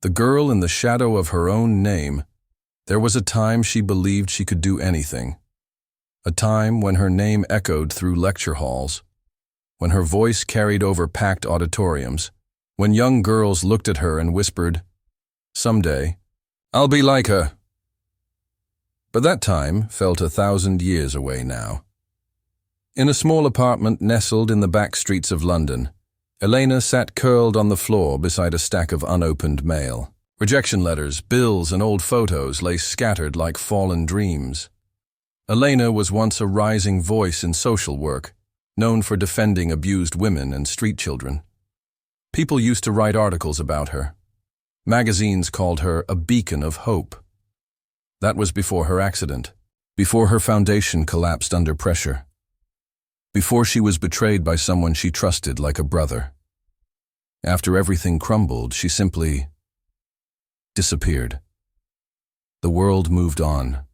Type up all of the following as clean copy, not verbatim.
The girl in the shadow of her own name. There was a time she believed she could do anything. A time when her name echoed through lecture halls, when her voice carried over packed auditoriums, when young girls looked at her and whispered, "Someday, I'll be like her." But that time felt 1,000 years away now. In a small apartment nestled in the back streets of London, Elena sat curled on the floor beside a stack of unopened mail. Rejection letters, bills, and old photos lay scattered like fallen dreams. Elena was once a rising voice in social work, known for defending abused women and street children. People used to write articles about her. Magazines called her a beacon of hope. That was before her accident, before her foundation collapsed under pressure, before she was betrayed by someone she trusted like a brother. After everything crumbled, she simply disappeared. The world moved on.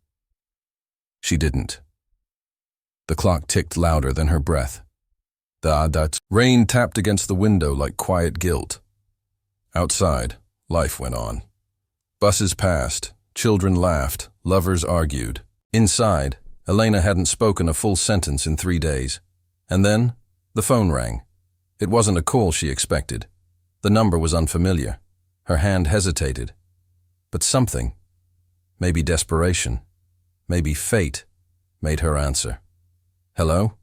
She didn't. The clock ticked louder than her breath. Rain tapped against the window like quiet guilt. Outside, life went on. Buses passed, children laughed, lovers argued. Inside, Elena hadn't spoken a full sentence in 3 days. And then, the phone rang. It wasn't a call she expected. The number was unfamiliar. Her hand hesitated. But something, maybe desperation, maybe fate, made her answer. "Hello?"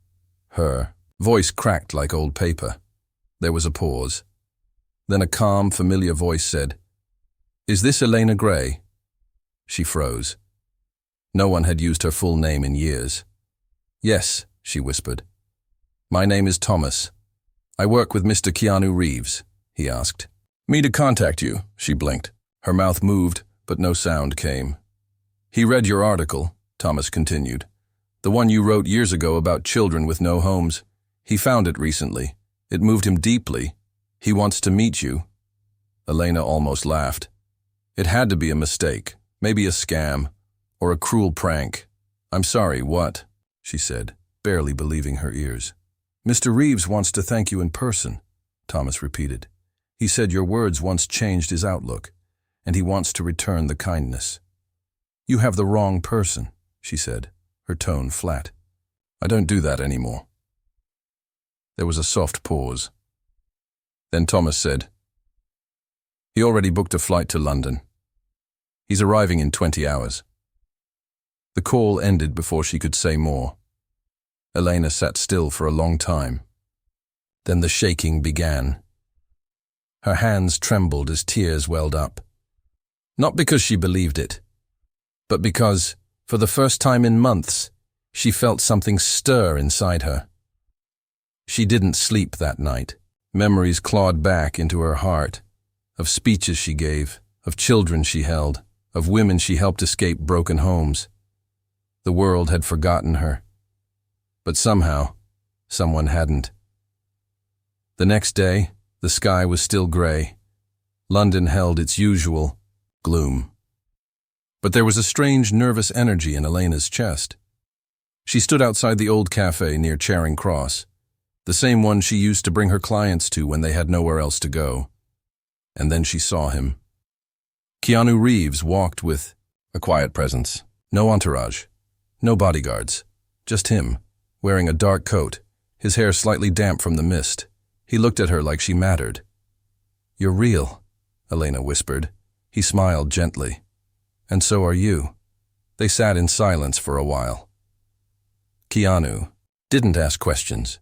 Her voice cracked like old paper. There was a pause. Then a calm, familiar voice said, "Is this Elena Gray?" She froze. No one had used her full name in years. "Yes," she whispered. "My name is Thomas. I work with Mr. Keanu Reeves," he asked. "Me to contact you," she blinked. Her mouth moved, but no sound came. "He read your article," Thomas continued. "The one you wrote years ago about children with no homes. He found it recently. It moved him deeply. He wants to meet you." Elena almost laughed. It had to be a mistake, maybe a scam, or a cruel prank. "I'm sorry, what?" she said, barely believing her ears. "Mr. Reeves wants to thank you in person," Thomas repeated. "He said your words once changed his outlook, and he wants to return the kindness." "You have the wrong person," she said, her tone flat. "I don't do that anymore." There was a soft pause. Then Thomas said, "He already booked a flight to London. He's arriving in 20 hours. The call ended before she could say more. Elena sat still for a long time. Then the shaking began. Her hands trembled as tears welled up. Not because she believed it, but because, for the first time in months, she felt something stir inside her. She didn't sleep that night. Memories clawed back into her heart, of speeches she gave, of children she held, of women she helped escape broken homes. The world had forgotten her. But somehow, someone hadn't. The next day, the sky was still gray. London held its usual gloom. But there was a strange, nervous energy in Elena's chest. She stood outside the old cafe near Charing Cross, the same one she used to bring her clients to when they had nowhere else to go. And then she saw him. Keanu Reeves walked with a quiet presence. No entourage, no bodyguards, just him, wearing a dark coat, his hair slightly damp from the mist. He looked at her like she mattered. "You're real," Elena whispered. He smiled gently. "And so are you." They sat in silence for a while. Keanu didn't ask questions.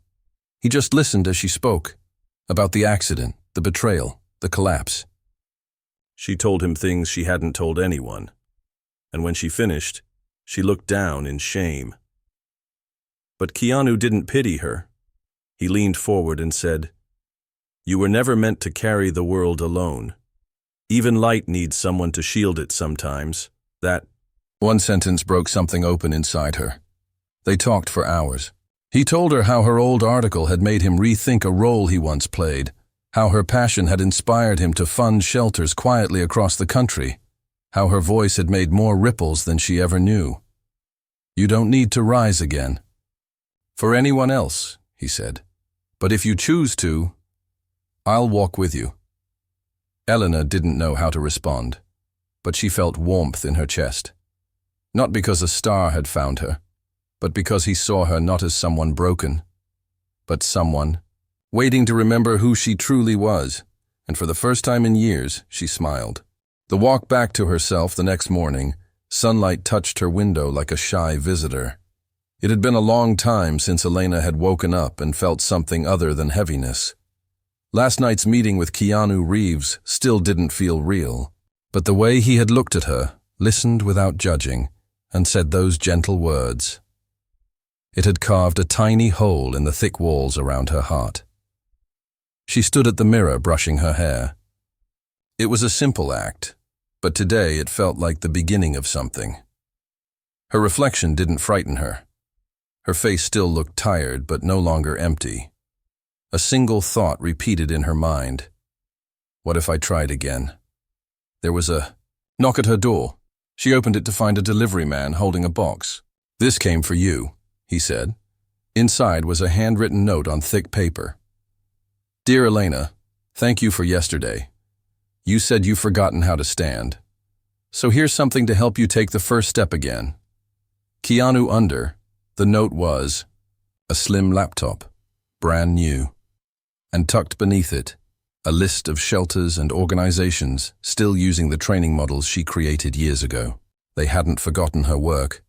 He just listened as she spoke, about the accident, the betrayal, the collapse. She told him things she hadn't told anyone, and when she finished, she looked down in shame. But Keanu didn't pity her. He leaned forward and said, "You were never meant to carry the world alone. Even light needs someone to shield it sometimes." That one sentence broke something open inside her. They talked for hours. He told her how her old article had made him rethink a role he once played, how her passion had inspired him to fund shelters quietly across the country, how her voice had made more ripples than she ever knew. "You don't need to rise again. For anyone else," he said. "But if you choose to, I'll walk with you." Elena didn't know how to respond, but she felt warmth in her chest. Not because a star had found her, but because he saw her not as someone broken, but someone waiting to remember who she truly was, and for the first time in years, she smiled. The walk back to herself the next morning, sunlight touched her window like a shy visitor. It had been a long time since Elena had woken up and felt something other than heaviness. Last night's meeting with Keanu Reeves still didn't feel real, but the way he had looked at her, listened without judging, and said those gentle words. It had carved a tiny hole in the thick walls around her heart. She stood at the mirror brushing her hair. It was a simple act, but today it felt like the beginning of something. Her reflection didn't frighten her. Her face still looked tired but no longer empty. A single thought repeated in her mind. What if I tried again? There was a knock at her door. She opened it to find a delivery man holding a box. "This came for you," he said. Inside was a handwritten note on thick paper. "Dear Elena, thank you for yesterday. You said you've forgotten how to stand. So here's something to help you take the first step again. Keanu under." The note was a slim laptop, brand new, and tucked beneath it, a list of shelters and organizations still using the training models she created years ago. They hadn't forgotten her work.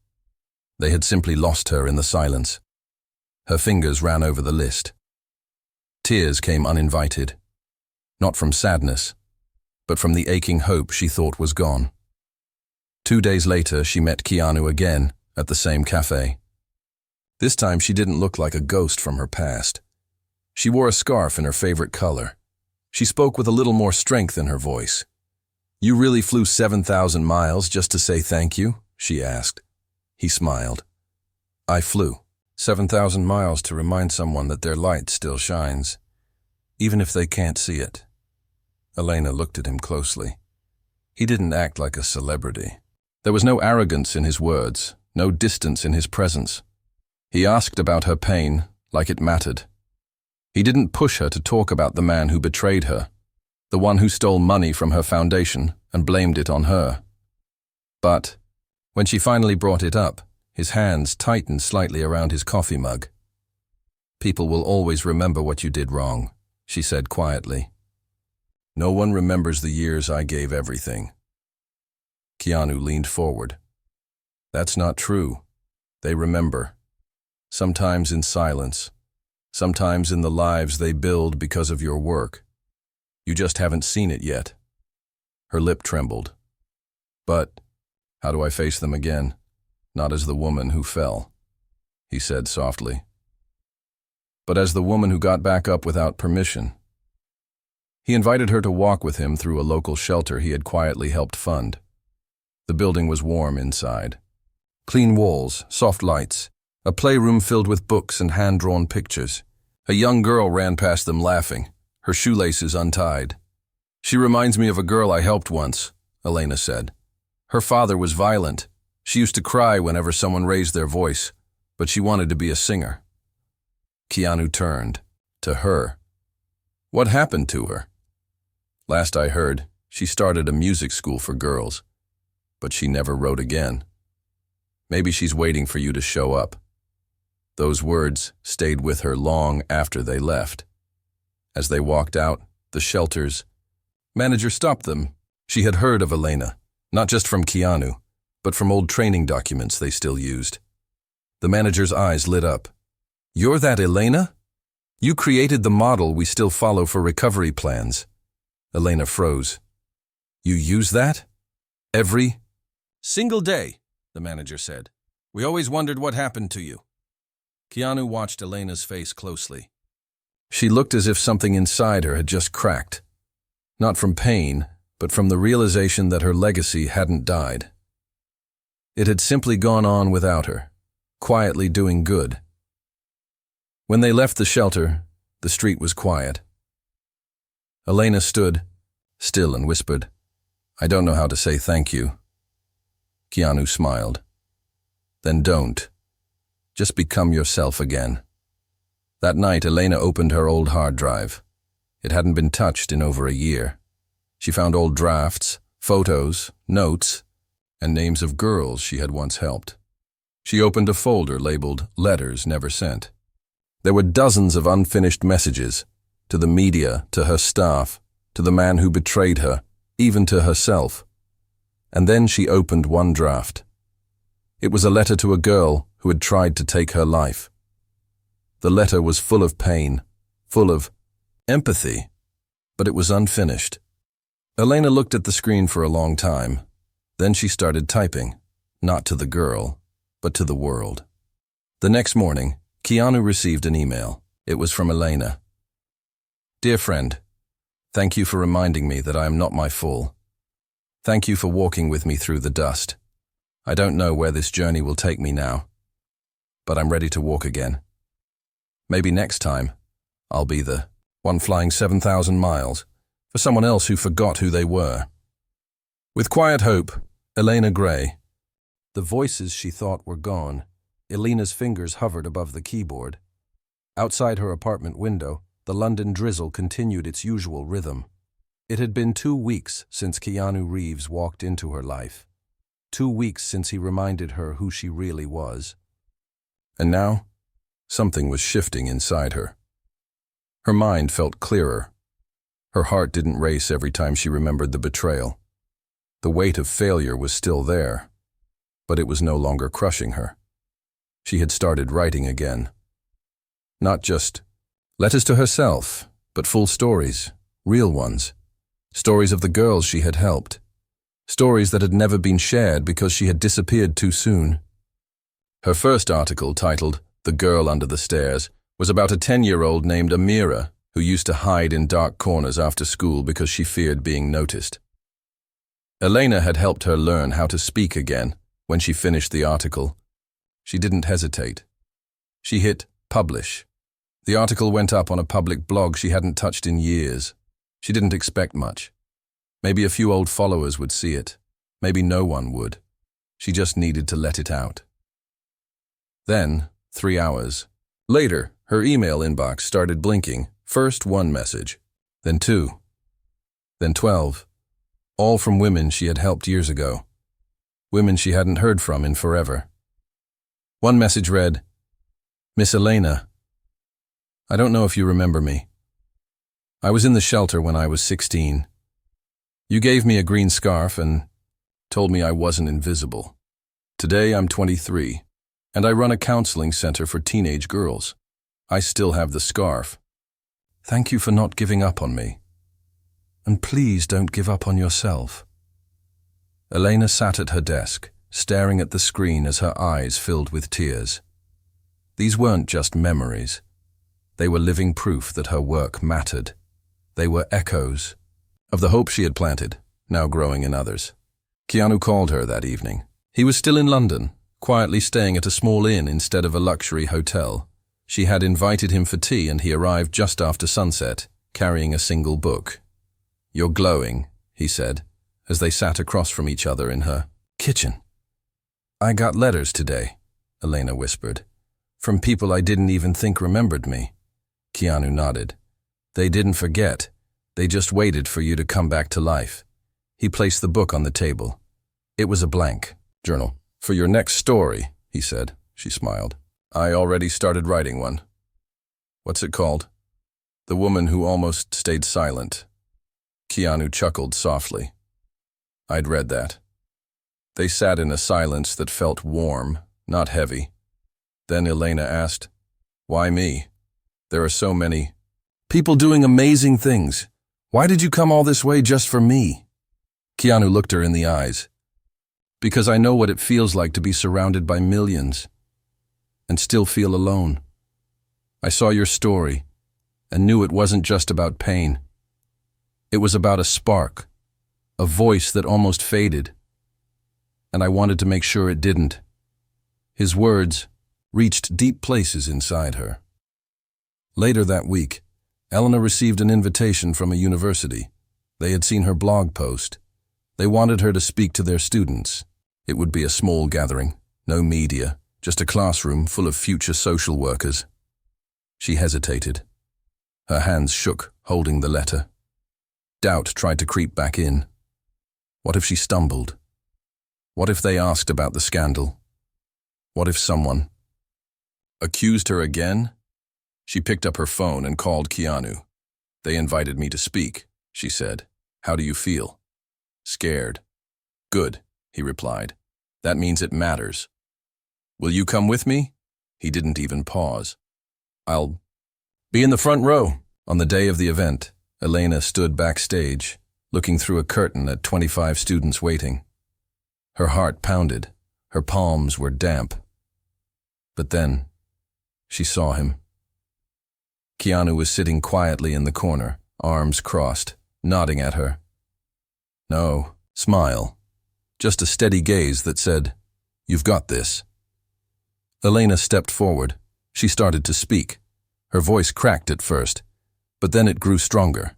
They had simply lost her in the silence. Her fingers ran over the list. Tears came uninvited, not from sadness, but from the aching hope she thought was gone. 2 days later, she met Keanu again at the same cafe. This time she didn't look like a ghost from her past. She wore a scarf in her favorite color. She spoke with a little more strength in her voice. "You really flew 7,000 miles just to say thank you?" she asked. He smiled. "I flew 7,000 miles to remind someone that their light still shines, even if they can't see it." Elena looked at him closely. He didn't act like a celebrity. There was no arrogance in his words, no distance in his presence. He asked about her pain like it mattered. He didn't push her to talk about the man who betrayed her, the one who stole money from her foundation and blamed it on her. But when she finally brought it up, his hands tightened slightly around his coffee mug. "People will always remember what you did wrong," she said quietly. "No one remembers the years I gave everything." Keanu leaned forward. "That's not true. They remember. Sometimes in silence. Sometimes in the lives they build because of your work. You just haven't seen it yet." Her lip trembled. "But how do I face them again? Not as the woman who fell," he said softly, "but as the woman who got back up without permission." He invited her to walk with him through a local shelter he had quietly helped fund. The building was warm inside. Clean walls, soft lights, a playroom filled with books and hand-drawn pictures. A young girl ran past them laughing, her shoelaces untied. "She reminds me of a girl I helped once," Elena said. "Her father was violent. She used to cry whenever someone raised their voice, but she wanted to be a singer." Keanu turned to her. "What happened to her?" "Last I heard, she started a music school for girls, but she never wrote again. Maybe she's waiting for you to show up." Those words stayed with her long after they left. As they walked out, the shelter's manager stopped them. She had heard of Elena, not just from Keanu, but from old training documents they still used. The manager's eyes lit up. "You're that Elena? You created the model we still follow for recovery plans." Elena froze. "You use that? Every single day," the manager said. "We always wondered what happened to you." Keanu watched Elena's face closely. She looked as if something inside her had just cracked. Not from pain, but from the realization that her legacy hadn't died. It had simply gone on without her, quietly doing good. When they left the shelter, the street was quiet. Elena stood, still, and whispered, "I don't know how to say thank you." Keanu smiled. "Then don't. Just become yourself again." That night, Elena opened her old hard drive. It hadn't been touched in over a year. She found old drafts, photos, notes, and names of girls she had once helped. She opened a folder labeled Letters Never Sent. There were dozens of unfinished messages, to the media, to her staff, to the man who betrayed her, even to herself. And then she opened one draft. It was a letter to a girl who had tried to take her life. The letter was full of pain, full of empathy, but it was unfinished. Elena looked at the screen for a long time. Then she started typing, not to the girl, but to the world. The next morning, Keanu received an email. It was from Elena. Dear friend, thank you for reminding me that I am not my fool. Thank you for walking with me through the dust. I don't know where this journey will take me now, but I'm ready to walk again. Maybe next time, I'll be the one flying 7,000 miles for someone else who forgot who they were. With quiet hope, Elena Gray. The voices she thought were gone. Elena's fingers hovered above the keyboard. Outside her apartment window, the London drizzle continued its usual rhythm. It had been 2 weeks since Keanu Reeves walked into her life. 2 weeks since he reminded her who she really was. And now, something was shifting inside her. Her mind felt clearer. Her heart didn't race every time she remembered the betrayal. The weight of failure was still there, but it was no longer crushing her. She had started writing again. Not just letters to herself, but full stories, real ones. Stories of the girls she had helped. Stories that had never been shared because she had disappeared too soon. Her first article, titled The Girl Under the Stairs, was about a 10-year-old named Amira who used to hide in dark corners after school because she feared being noticed. Elena had helped her learn how to speak again. When she finished the article, she didn't hesitate. She hit publish. The article went up on a public blog she hadn't touched in years. She didn't expect much. Maybe a few old followers would see it. Maybe no one would. She just needed to let it out. Then, 3 hours later, her email inbox started blinking. First 1 message, then 2, then 12. All from women she had helped years ago. Women she hadn't heard from in forever. One message read, Miss Elena, I don't know if you remember me. I was in the shelter when I was 16. You gave me a green scarf and told me I wasn't invisible. Today I'm 23, and I run a counseling center for teenage girls. I still have the scarf. Thank you for not giving up on me. And please don't give up on yourself. Elena sat at her desk, staring at the screen as her eyes filled with tears. These weren't just memories. They were living proof that her work mattered. They were echoes of the hope she had planted, now growing in others. Keanu called her that evening. He was still in London, quietly staying at a small inn instead of a luxury hotel. She had invited him for tea and he arrived just after sunset, carrying a single book. You're glowing, he said, as they sat across from each other in her kitchen. I got letters today, Elena whispered, from people I didn't even think remembered me. Keanu nodded. They didn't forget. They just waited for you to come back to life. He placed the book on the table. It was a blank journal. For your next story, he said. She smiled. I already started writing one. What's it called? The Woman Who Almost Stayed Silent. Keanu chuckled softly. I'd read that. They sat in a silence that felt warm, not heavy. Then Elena asked, Why me? There are so many people doing amazing things. Why did you come all this way just for me? Keanu looked her in the eyes. Because I know what it feels like to be surrounded by millions and still feel alone. I saw your story and knew it wasn't just about pain. It was about a spark, a voice that almost faded, and I wanted to make sure it didn't. His words reached deep places inside her. Later that week, Elena received an invitation from a university. They had seen her blog post. They wanted her to speak to their students. It would be a small gathering, no media, just a classroom full of future social workers. She hesitated. Her hands shook, holding the letter. Doubt tried to creep back in. What if she stumbled? What if they asked about the scandal? What if someone accused her again? She picked up her phone and called Keanu. "They invited me to speak," she said. "How do you feel?" "Scared." "Good," he replied. "That means it matters." "Will you come with me?" He didn't even pause. "I'll be in the front row." On the day of the event, Elena stood backstage, looking through a curtain at 25 students waiting. Her heart pounded. Her palms were damp. But then, she saw him. Keanu was sitting quietly in the corner, arms crossed, nodding at her. No smile, just a steady gaze that said, "You've got this." Elena stepped forward. She started to speak. Her voice cracked at first, but then it grew stronger.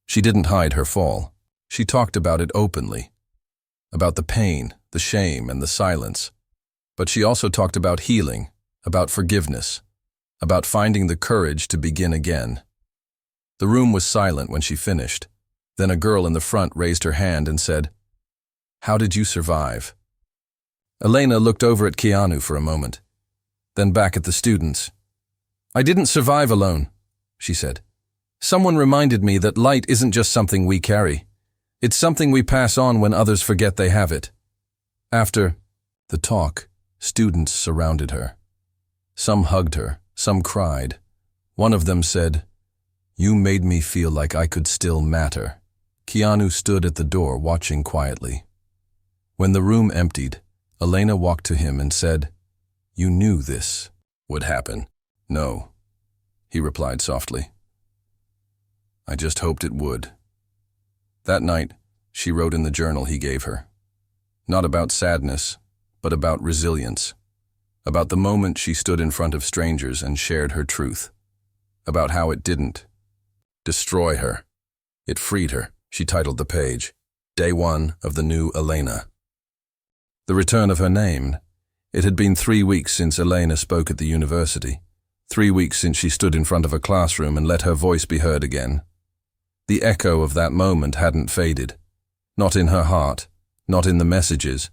She didn't hide her fall. She talked about it openly, about the pain, the shame, and the silence. But she also talked about healing, about forgiveness, about finding the courage to begin again. The room was silent when she finished. Then a girl in the front raised her hand and said, "How did you survive?" Elena looked over at Keanu for a moment, then back at the students. "I didn't survive alone," she said. "Someone reminded me that light isn't just something we carry. It's something we pass on when others forget they have it." After the talk, students surrounded her. Some hugged her, some cried. One of them said, "You made me feel like I could still matter." Keanu stood at the door watching quietly. When the room emptied, Elena walked to him and said, "You knew this would happen." "No," he replied softly. "I just hoped it would." That night, she wrote in the journal he gave her. Not about sadness, but about resilience. About the moment she stood in front of strangers and shared her truth. About how it didn't destroy her. It freed her. She titled the page, "Day One of the New Elena." The return of her name. It had been 3 weeks since Elena spoke at the university. 3 weeks since she stood in front of a classroom and let her voice be heard again. The echo of that moment hadn't faded. Not in her heart, not in the messages,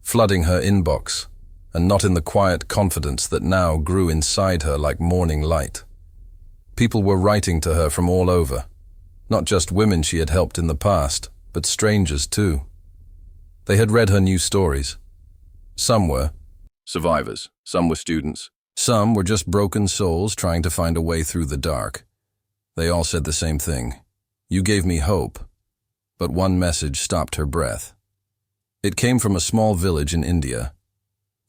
flooding her inbox, and not in the quiet confidence that now grew inside her like morning light. People were writing to her from all over. Not just women she had helped in the past, but strangers too. They had read her new stories. Some were survivors, some were students, some were just broken souls trying to find a way through the dark. They all said the same thing. "You gave me hope." But one message stopped her breath. It came from a small village in India.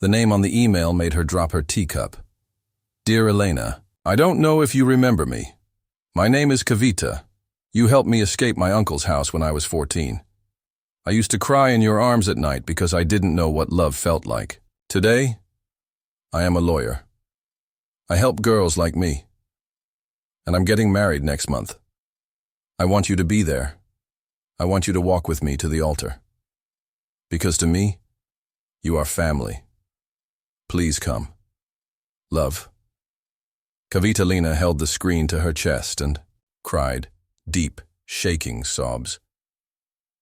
The name on the email made her drop her teacup. "Dear Elena, I don't know if you remember me. My name is Kavita. You helped me escape my uncle's house when I was 14. I used to cry in your arms at night because I didn't know what love felt like. Today, I am a lawyer. I help girls like me. And I'm getting married next month. I want you to be there. I want you to walk with me to the altar. Because to me, you are family. Please come. Love." Kavita Lena held the screen to her chest and cried, deep, shaking sobs.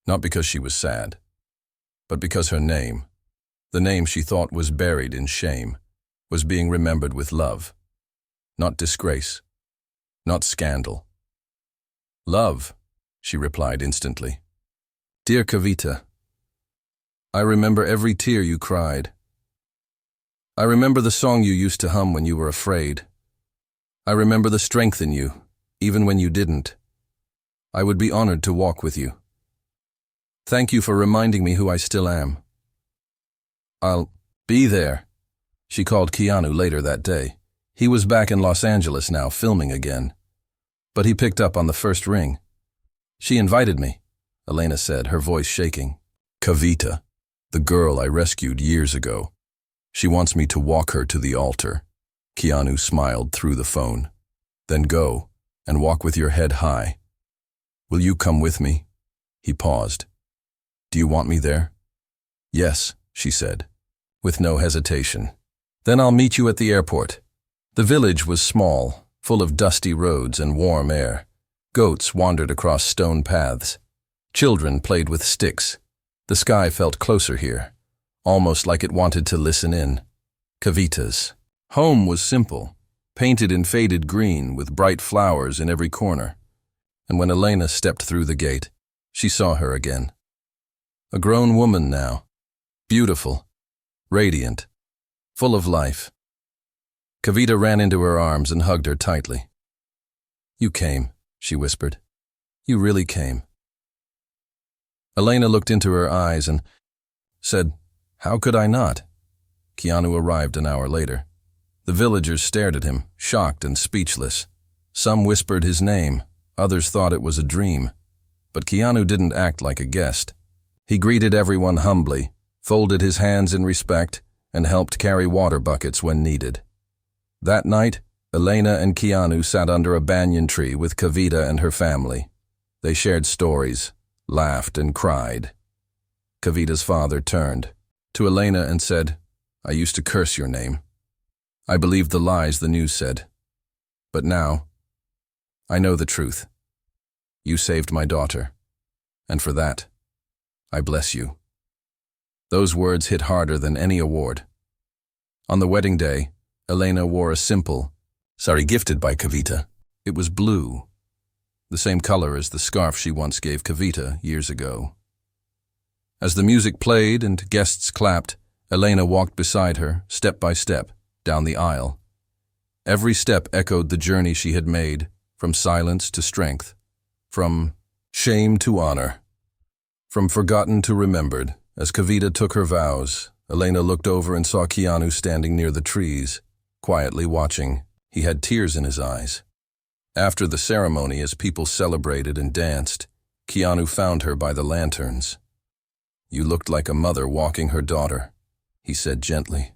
Not because she was sad, but because her name, the name she thought was buried in shame, was being remembered with love. Not disgrace, not scandal. "Love," she replied instantly. "Dear Kavita, I remember every tear you cried. I remember the song you used to hum when you were afraid. I remember the strength in you, even when you didn't. I would be honored to walk with you. Thank you for reminding me who I still am. I'll be there." She called Keanu later that day. He was back in Los Angeles now, filming again. But he picked up on the first ring. "She invited me," Elena said, her voice shaking. "Kavita, the girl I rescued years ago. She wants me to walk her to the altar." Keanu smiled through the phone. "Then go and walk with your head high. Will you come with me?" He paused. "Do you want me there?" "Yes," she said, with no hesitation. "Then I'll meet you at the airport." The village was small, full of dusty roads and warm air. Goats wandered across stone paths. Children played with sticks. The sky felt closer here, almost like it wanted to listen in. Kavita's home was simple, painted in faded green with bright flowers in every corner. And when Elena stepped through the gate, she saw her again. A grown woman now, beautiful, radiant, full of life. Kavita ran into her arms and hugged her tightly. "You came," she whispered. "You really came." Elena looked into her eyes and said, "How could I not?" Keanu arrived an hour later. The villagers stared at him, shocked and speechless. Some whispered his name, others thought it was a dream. But Keanu didn't act like a guest. He greeted everyone humbly, folded his hands in respect, and helped carry water buckets when needed. That night, Elena and Keanu sat under a banyan tree with Kavita and her family. They shared stories, laughed and cried. Kavita's father turned to Elena and said, "I used to curse your name. I believed the lies the news said. But now, I know the truth. You saved my daughter, and for that, I bless you." Those words hit harder than any award. On the wedding day, Elena wore a simple sari gifted by Kavita. It was blue, the same color as the scarf she once gave Kavita years ago. As the music played and guests clapped, Elena walked beside her, step by step, down the aisle. Every step echoed the journey she had made, from silence to strength, from shame to honor, from forgotten to remembered. As Kavita took her vows, Elena looked over and saw Keanu standing near the trees, quietly watching. He had tears in his eyes. After the ceremony, as people celebrated and danced, Keanu found her by the lanterns. "You looked like a mother walking her daughter," he said gently.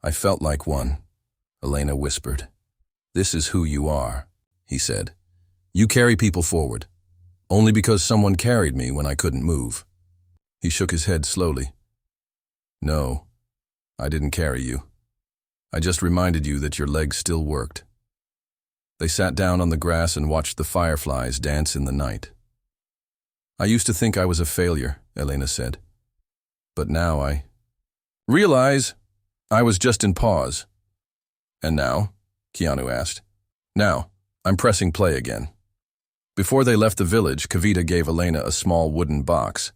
"I felt like one," Elena whispered. "This is who you are," he said. "You carry people forward, only because someone carried me when I couldn't move." He shook his head slowly. "No, I didn't carry you. I just reminded you that your legs still worked." They sat down on the grass and watched the fireflies dance in the night. "I used to think I was a failure," Elena said. "But now I realize I was just in pause." "And now?" Keanu asked. "Now, I'm pressing play again." Before they left the village, Kavita gave Elena a small wooden box.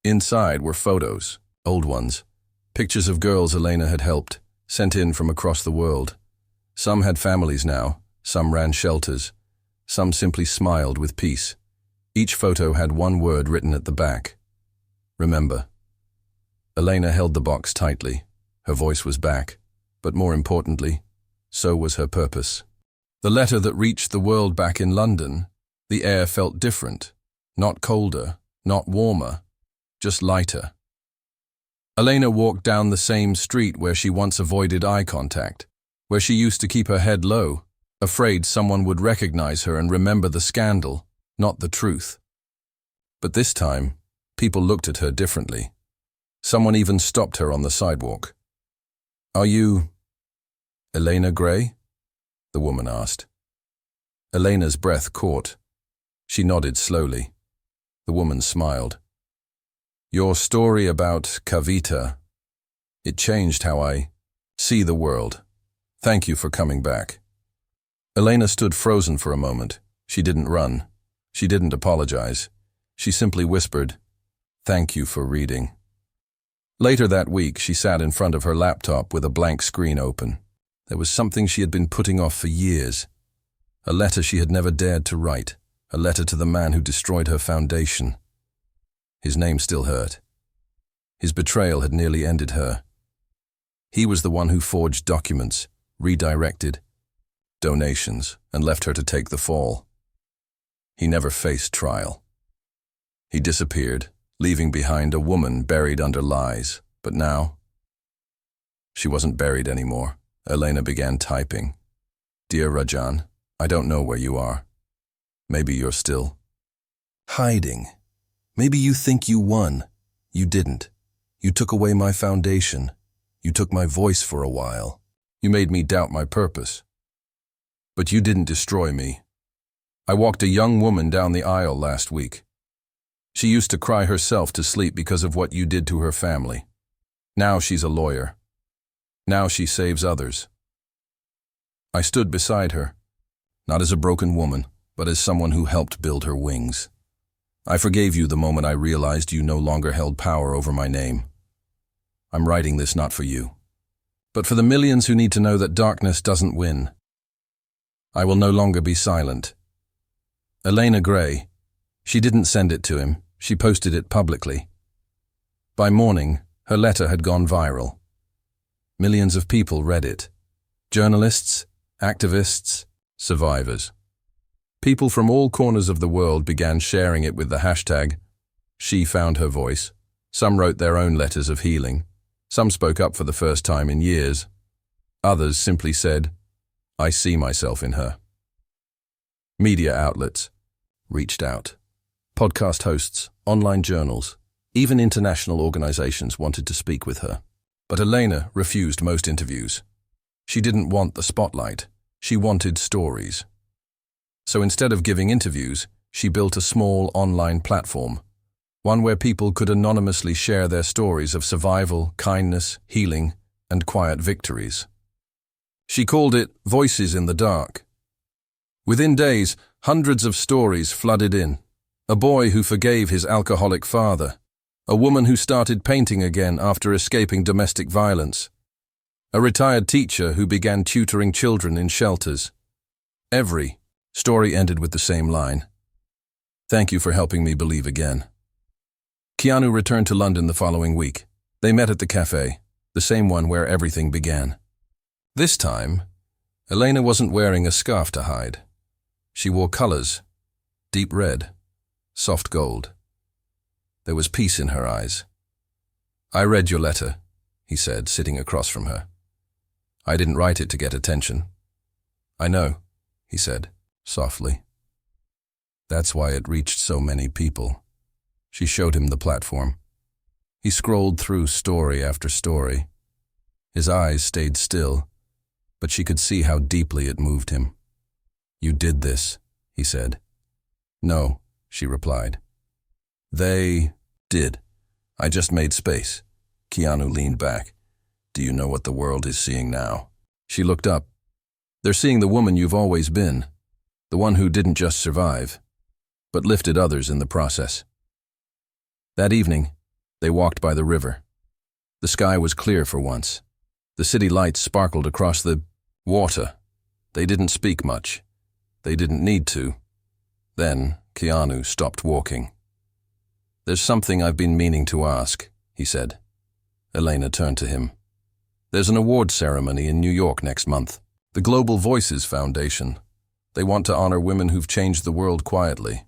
Inside were photos, old ones, pictures of girls Elena had helped, sent in from across the world. Some had families now, some ran shelters, some simply smiled with peace. Each photo had one word written at the back: "Remember." Elena held the box tightly. Her voice was back, but more importantly, so was her purpose. The letter that reached the world back in London, the air felt different, not colder, not warmer, just lighter. Elena walked down the same street where she once avoided eye contact, where she used to keep her head low, afraid someone would recognize her and remember the scandal, not the truth. But this time, people looked at her differently. Someone even stopped her on the sidewalk. "Are you Elena Gray?" the woman asked. Elena's breath caught. She nodded slowly. The woman smiled. "Your story about Kavita, it changed how I see the world. Thank you for coming back." Elena stood frozen for a moment. She didn't run. She didn't apologize. She simply whispered, "Thank you for reading." Later that week, she sat in front of her laptop with a blank screen open. There was something she had been putting off for years. A letter she had never dared to write. A letter to the man who destroyed her foundation. His name still hurt. His betrayal had nearly ended her. He was the one who forged documents, redirected donations, and left her to take the fall. He never faced trial. He disappeared, leaving behind a woman buried under lies. But now, she wasn't buried anymore. Elena began typing. "Dear Rajan, I don't know where you are. Maybe you're still hiding. Maybe you think you won. You didn't. You took away my foundation. You took my voice for a while. You made me doubt my purpose. But you didn't destroy me. I walked a young woman down the aisle last week. She used to cry herself to sleep because of what you did to her family. Now she's a lawyer. Now she saves others. I stood beside her, not as a broken woman, but as someone who helped build her wings. I forgave you the moment I realized you no longer held power over my name. I'm writing this not for you, but for the millions who need to know that darkness doesn't win. I will no longer be silent. Elena Gray, she didn't send it to him, she posted it publicly. By morning, her letter had gone viral. Millions of people read it. Journalists, activists, survivors. People from all corners of the world began sharing it with the hashtag #SheFoundHerVoice. Some wrote their own letters of healing. Some spoke up for the first time in years. Others simply said, "I see myself in her." Media outlets reached out. Podcast hosts, online journals, even international organizations wanted to speak with her. But Elena refused most interviews. She didn't want the spotlight. She wanted stories. So instead of giving interviews, she built a small online platform, one where people could anonymously share their stories of survival, kindness, healing, and quiet victories. She called it Voices in the Dark. Within days, hundreds of stories flooded in. A boy who forgave his alcoholic father. A woman who started painting again after escaping domestic violence. A retired teacher who began tutoring children in shelters. Every story ended with the same line: "Thank you for helping me believe again." Keanu returned to London the following week. They met at the cafe, the same one where everything began. This time, Elena wasn't wearing a scarf to hide. She wore colors: deep red, soft gold. There was peace in her eyes. "I read your letter," he said, sitting across from her. "I didn't write it to get attention." "I know," he said, softly. "That's why it reached so many people." She showed him the platform. He scrolled through story after story. His eyes stayed still, but she could see how deeply it moved him. "You did this," he said. "No," she replied. "They did. I just made space." Keanu leaned back. "Do you know what the world is seeing now?" She looked up. "They're seeing the woman you've always been, the one who didn't just survive, but lifted others in the process." That evening, they walked by the river. The sky was clear for once. The city lights sparkled across the water. They didn't speak much. They didn't need to. Then Keanu stopped walking. "There's something I've been meaning to ask," he said. Elena turned to him. "There's an award ceremony in New York next month. The Global Voices Foundation. They want to honor women who've changed the world quietly.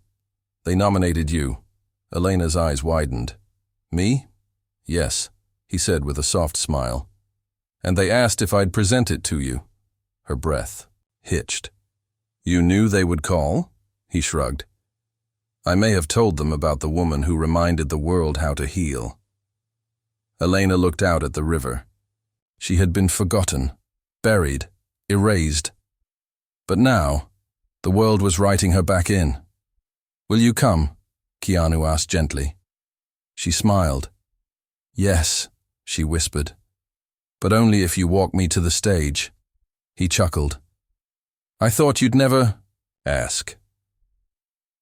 They nominated you." Elena's eyes widened. "Me?" "Yes," he said with a soft smile. "And they asked if I'd present it to you." Her breath hitched. "You knew they would call?" He shrugged. "I may have told them about the woman who reminded the world how to heal." Elena looked out at the river. She had been forgotten, buried, erased. But now, the world was writing her back in. "Will you come?" Keanu asked gently. She smiled. "Yes," she whispered. "But only if you walk me to the stage." He chuckled. "I thought you'd never ask."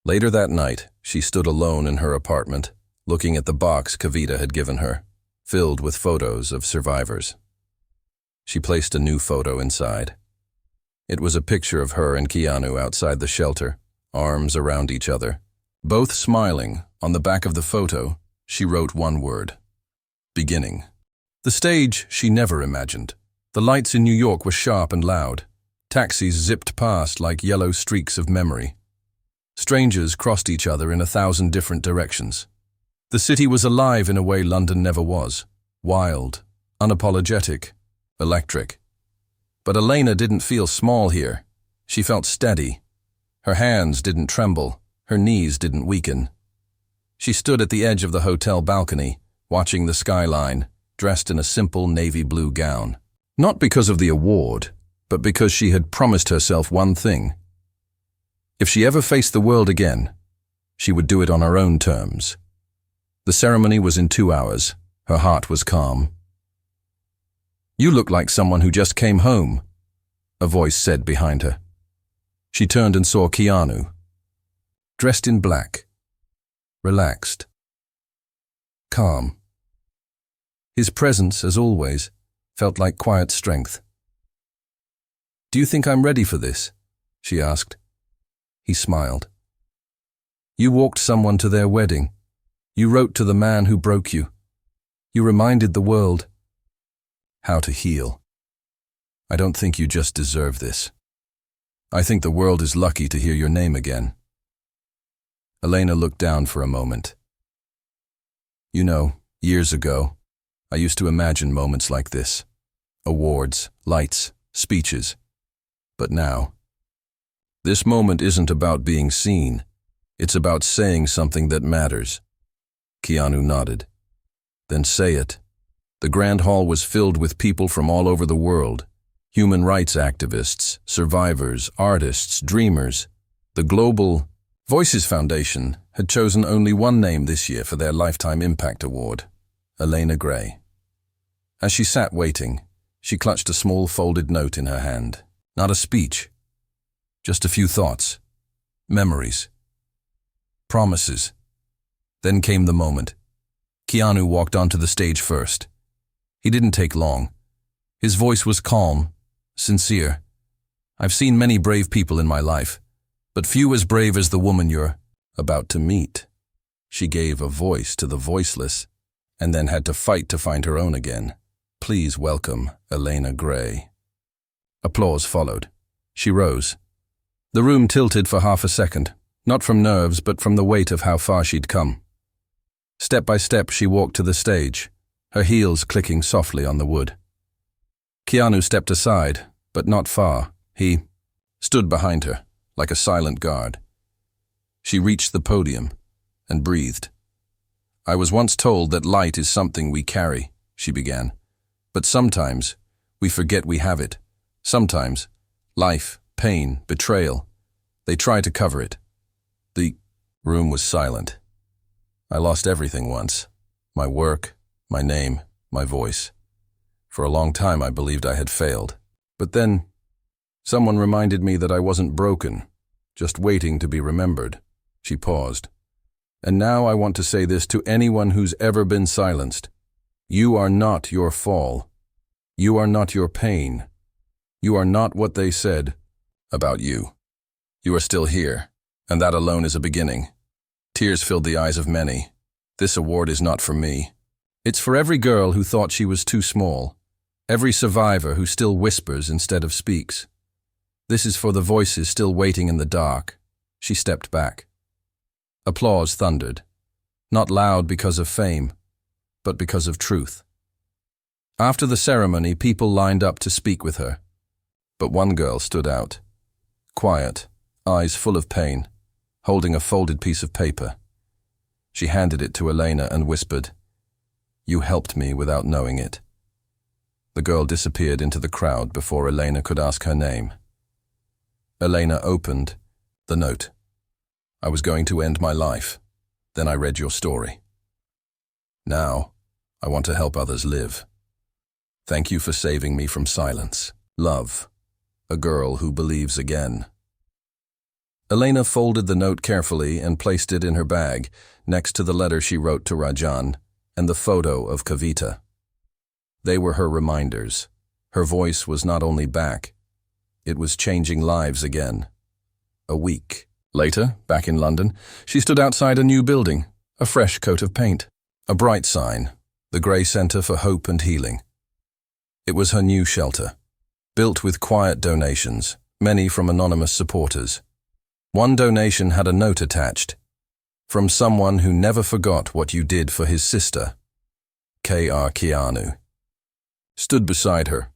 Later that night, she stood alone in her apartment, looking at the box Kavita had given her, filled with photos of survivors. She placed a new photo inside. It was a picture of her and Keanu outside the shelter, arms around each other. Both smiling, on the back of the photo, she wrote one word: beginning. The stage she never imagined. The lights in New York were sharp and loud. Taxis zipped past like yellow streaks of memory. Strangers crossed each other in 1,000 different directions. The city was alive in a way London never was. Wild, unapologetic, electric. But Elena didn't feel small here. She felt steady. Her hands didn't tremble. Her knees didn't weaken. She stood at the edge of the hotel balcony, watching the skyline, dressed in a simple navy blue gown. Not because of the award, but because she had promised herself one thing: If she ever faced the world again, she would do it on her own terms. The ceremony was in 2 hours. Her heart was calm. "You look like someone who just came home," a voice said behind her. She turned and saw Keanu, dressed in black, relaxed, calm. His presence, as always, felt like quiet strength. "Do you think I'm ready for this?" she asked. He smiled. "You walked someone to their wedding. You wrote to the man who broke you. You reminded the world how to heal. I don't think you just deserve this. I think the world is lucky to hear your name again." Elena looked down for a moment. "You know, years ago, I used to imagine moments like this. Awards, lights, speeches. But now, this moment isn't about being seen. It's about saying something that matters." Keanu nodded. "Then say it." The grand hall was filled with people from all over the world. Human rights activists, survivors, artists, dreamers. The Global Voices Foundation had chosen only one name this year for their Lifetime Impact Award, Elena Gray. As she sat waiting, she clutched a small folded note in her hand. Not a speech, just a few thoughts, memories, promises. Then came the moment. Keanu walked onto the stage first. He didn't take long. His voice was calm, sincere. "I've seen many brave people in my life, but few as brave as the woman you're about to meet." She gave a voice to the voiceless, and then had to fight to find her own again. "Please welcome Elena Gray." Applause followed. She rose. The room tilted for half a second, not from nerves but from the weight of how far she'd come. Step by step she walked to the stage, her heels clicking softly on the wood. Keanu stepped aside, but not far. He stood behind her, like a silent guard. She reached the podium and breathed. "I was once told that light is something we carry," she began. "But sometimes we forget we have it. Sometimes life, pain, betrayal, they try to cover it." The room was silent. "I lost everything once. My work, my name, my voice. For a long time I believed I had failed. But then someone reminded me that I wasn't broken, just waiting to be remembered." She paused. "And now I want to say this to anyone who's ever been silenced. You are not your fall. You are not your pain. You are not what they said about you. You are still here, and that alone is a beginning." Tears filled the eyes of many. "This award is not for me. It's for every girl who thought she was too small, every survivor who still whispers instead of speaks. This is for the voices still waiting in the dark." She stepped back. Applause thundered, not loud because of fame, but because of truth. After the ceremony, people lined up to speak with her. But one girl stood out, quiet, eyes full of pain, holding a folded piece of paper. She handed it to Elena and whispered, "You helped me without knowing it." The girl disappeared into the crowd before Elena could ask her name. Elena opened the note. "I was going to end my life. Then I read your story. Now, I want to help others live. Thank you for saving me from silence. Love, a girl who believes again." Elena folded the note carefully and placed it in her bag, next to the letter she wrote to Rajan and the photo of Kavita. They were her reminders. Her voice was not only back, it was changing lives again. A week later, back in London, she stood outside a new building, a fresh coat of paint, a bright sign, the Grey Centre for Hope and Healing. It was her new shelter, built with quiet donations, many from anonymous supporters. One donation had a note attached, "From someone who never forgot what you did for his sister, K.R. Keanu." Stood beside her.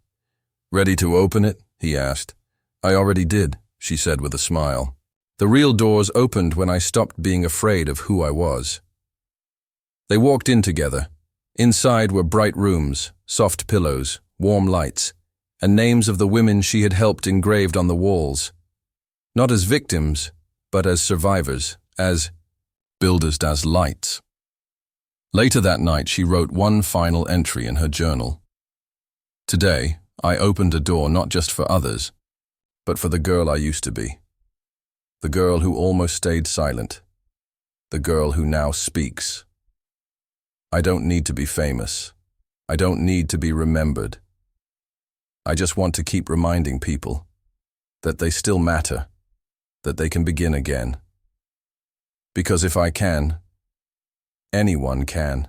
"Ready to open it?" he asked. "I already did," she said with a smile. "The real doors opened when I stopped being afraid of who I was." They walked in together. Inside were bright rooms, soft pillows, warm lights, and names of the women she had helped engraved on the walls. Not as victims, but as survivors, as builders das Lights. Later that night, she wrote one final entry in her journal. Today, I opened a door not just for others, but for the girl I used to be. The girl who almost stayed silent. The girl who now speaks. I don't need to be famous. I don't need to be remembered. I just want to keep reminding people that they still matter, that they can begin again. Because if I can, anyone can.